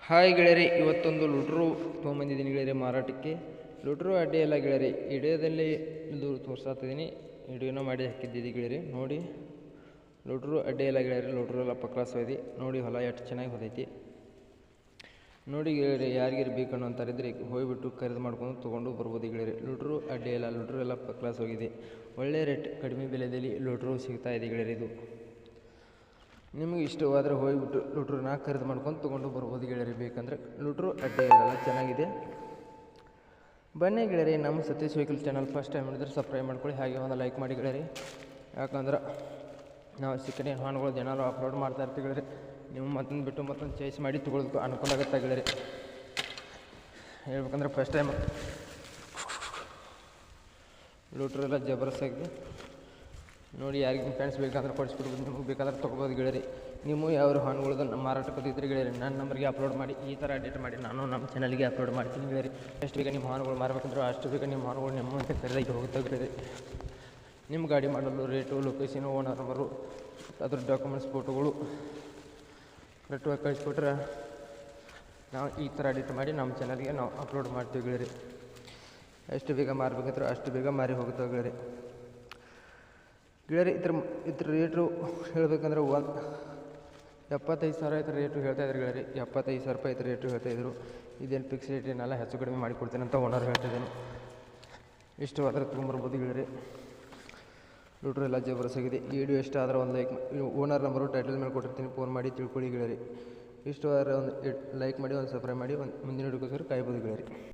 Hi ಗೆಳೆಯರಿ, ಇವತ್ತೊಂದು ಲುಡ್ರು ತೊಗೊಂಬಂದಿದ್ದೀನಿ ಗೆಳೆಯರಿ ಮಾರಾಟಕ್ಕೆ. ಲುಡ್ರು ಅಡ್ಡಿ ಎಲ್ಲ ಗೆಳೆಯರಿ, ವಿಡಿಯೋದಲ್ಲಿ ಇದು ತೋರಿಸ್ತಿದ್ದೀನಿ, ವಿಡಿಯೋನ ಮಾಡಿ ಹಾಕಿದ್ದಿದ್ದು ಗೆಳೆಯರಿ. ನೋಡಿ, ಲುಡ್ರು ಅಡ್ಡಿ ಎಲ್ಲ ಗೆಳೆಯರಿ, ಲುಡ್ರು ಎಲ್ಲ ಪಕ್ಲಾಸ್ ಹೋಯ್ದು ನೋಡಿ, ಹೊಲ ಎಷ್ಟು ಚೆನ್ನಾಗಿ ಹೋದೈತಿ ನೋಡಿ ಗೆಳೆಯರಿ. ಯಾರಿಗಾರು ಬೇಕನ್ನೋ ಅಂತಾರಿದ್ರೆ ಹೋಗಿಬಿಟ್ಟು ಖರೀದಿ ಮಾಡ್ಕೊಂಡು ತೊಗೊಂಡು ಬರ್ಬೋದು ಗೆಳೆಯರಿ. ಲುಡ್ರು ಅಡ್ಡಿ ಇಲ್ಲ, ಲುಡ್ರು ಎಲ್ಲ ಪಕ್ಲಾಸ್ ಹೋಗಿದೆ. ಒಳ್ಳೆ ರೇಟ್, ಕಡಿಮೆ ಬೆಲೆಯಲ್ಲಿ ಲುಡ್ರು ಸಿಗ್ತಾ ಇದೆ ಗೆಳೆಯರಿ. ಇದು ನಿಮಗೆ ಇಷ್ಟವಾದರೆ ಹೋಗಿಬಿಟ್ಟು ಲುಡ್ರನ್ನ ಖರೀದಿ ಮಾಡ್ಕೊಂಡು ತೊಗೊಂಡು ಬರ್ಬೋದು ಗೆಳೆಯರಿ. ಬೇಕಂದರೆ ಲುಡ್ರು ಅಡ್ಡಿ ಇಲ್ಲ, ಚೆನ್ನಾಗಿದೆ. ಬನ್ನಿ ಗೆಳೆಯರಿ, ನಮ್ಮ Satish vehicle channel first time ನೋಡಿದ್ರೆ ಸಬ್ಸ್ಕ್ರೈಬ್ ಮಾಡ್ಕೊಳ್ಳಿ, ಹಾಗೆ ಒಂದು ಲೈಕ್ ಮಾಡಿ ಗೆಳೆಯರಿ. ಯಾಕಂದ್ರೆ ನಾವು ಸಿಕ್ಕನೆ ವಾಹನಗಳು ಜನರು ಅಪ್ಲೋಡ್ ಮಾಡ್ತಾ ಇರ್ತೀವಿ ಗೆಳೆಯರಿ. ನೀವು ಮತ್ತೊಂದು ಬಿಟ್ಟು ಮತ್ತೊಂದು ಚಾಯ್ಸ್ ಮಾಡಿ ತೊಗೊಳೋದಕ್ಕೆ ಅನುಕೂಲ ಆಗುತ್ತೆ ಗೆಳೆಯರಿ. ಹೇಳ್ಬೇಕಂದ್ರೆ ಫಸ್ಟ್ ಟೈಮ್ ಲುಡ್ರು ಎಲ್ಲ ಜಬರ್ದಸ್ತಾಗಿದೆ ನೋಡಿ. ಯಾರಿಗೆ ಫ್ರೆಂಡ್ಸ್ ಬೇಕಾದ್ರೆ ಕೊಡಿಸ್ಬಿಡ್ಬೋದು, ನಿಮಗೆ ಬೇಕಾದ್ರೆ ತೊಗೋಬೋದು ಗೆಳೆಯರಿ. ನೀವು ಯಾವ ವಾಹನಗಳದ್ದು ನಮ್ಮ ಮಾರಾಟಕ್ಕೆ ಗೆಳೆಯರಿ ನನ್ನ ನಂಬರ್ಗೆ ಅಪ್ಲೋಡ್ ಮಾಡಿ, ಈ ಥರ ಅಪ್ಡೇಟ್ ಮಾಡಿ ನಾನು ನಮ್ಮ ಚಾನಲ್ಗೆ ಅಪ್ಲೋಡ್ ಮಾಡ್ತೀನಿ ಗೆಳೆಯರಿ. ಎಷ್ಟು ಬೇಗ ನಿಮ್ಮ ವಾಹನಗಳು ಮಾರಬೇಕಂದ್ರೆ ಅಷ್ಟು ಬೇಗ ನಿಮ್ಮ ವಾಹನಗಳು ನಿಮ್ಮಂತೆ ಖರೀದಾಗಿ ಹೋಗುತ್ತೆ ಗೆಳೆಯರಿ. ನಿಮ್ಮ ಗಾಡಿ ಮಾಡಲು ರೇಟು, ಲೊಕೇಶನು, ಓನರ್ ನಂಬರು, ಅದ್ರ ಡಾಕ್ಯುಮೆಂಟ್ಸ್, ಫೋಟೋಗಳು ಕರೆಕ್ಟಾಗಿ ಕಳಿಸ್ಕೊಟ್ರೆ ನಾವು ಈ ಥರ ಎಡಿಟ್ ಮಾಡಿ ನಮ್ಮ ಚಾನಲ್ಗೆ ನಾವು ಅಪ್ಲೋಡ್ ಮಾಡ್ತೀವಿ ಗೆಳೆಯರಿ. ಎಷ್ಟು ಬೇಗ ಮಾರಬೇಕಂದ್ರೆ ಅಷ್ಟು ಬೇಗ ಮಾರಿ ಹೋಗುತ್ತೆ ಗೆಳೆಯರಿ. ಗೆಳೆಯರಿ ಇದ್ರ ರೇಟು ಹೇಳಬೇಕಂದ್ರೆ 75,000 ಐತೆ ರೇಟು ಹೇಳ್ತಾಯಿದ್ರು ಗೆಳೆಯರಿ. 75,000 ರೂಪಾಯಿ ಐತೆ ರೇಟು ಹೇಳ್ತಾಯಿದ್ರು. ಇದೇನು ಫಿಕ್ಸ್ ರೇಟ್ ಏನೆಲ್ಲ ಹೆಚ್ಚು ಕಡಿಮೆ ಮಾಡಿಕೊಡ್ತೇನೆ ಅಂತ ಓನರ್ ಹೇಳ್ತಿದ್ದೇನೆ. ಇಷ್ಟವಾದರೆ ತೊಗೊಂಬರ್ಬೋದು ಗೆಳೆಯರಿ. ಲುಡ್ರು ಎಲ್ಲ ಜಬರ್ದಸ್ತಾಗಿದೆ. ಈ ವಿಡಿಯೋ ಇಷ್ಟ ಆದರೆ ಒಂದು ಲೈಕ್, ಓನರ್ ನಂಬರು ಟೈಟಲ್ ಮೇಲೆ ಕೊಟ್ಟಿರ್ತೀನಿ, ಫೋನ್ ಮಾಡಿ ತಿಳ್ಕೊಳ್ಳಿ ಗೆಳೆಯರಿ. ಇಷ್ಟವಾದರೆ ಒಂದು ಲೈಕ್ ಮಾಡಿ, ಒಂದು ಸಬ್ಸ್ಕ್ರೈಬ್ ಮಾಡಿ, ಒಂದು ಮುಂದಿನ ವಿಡಿಯೋಗೋಸ್ಕರ ಕಾಯ್ಬೋದು ಗೆಳೆಯರಿ.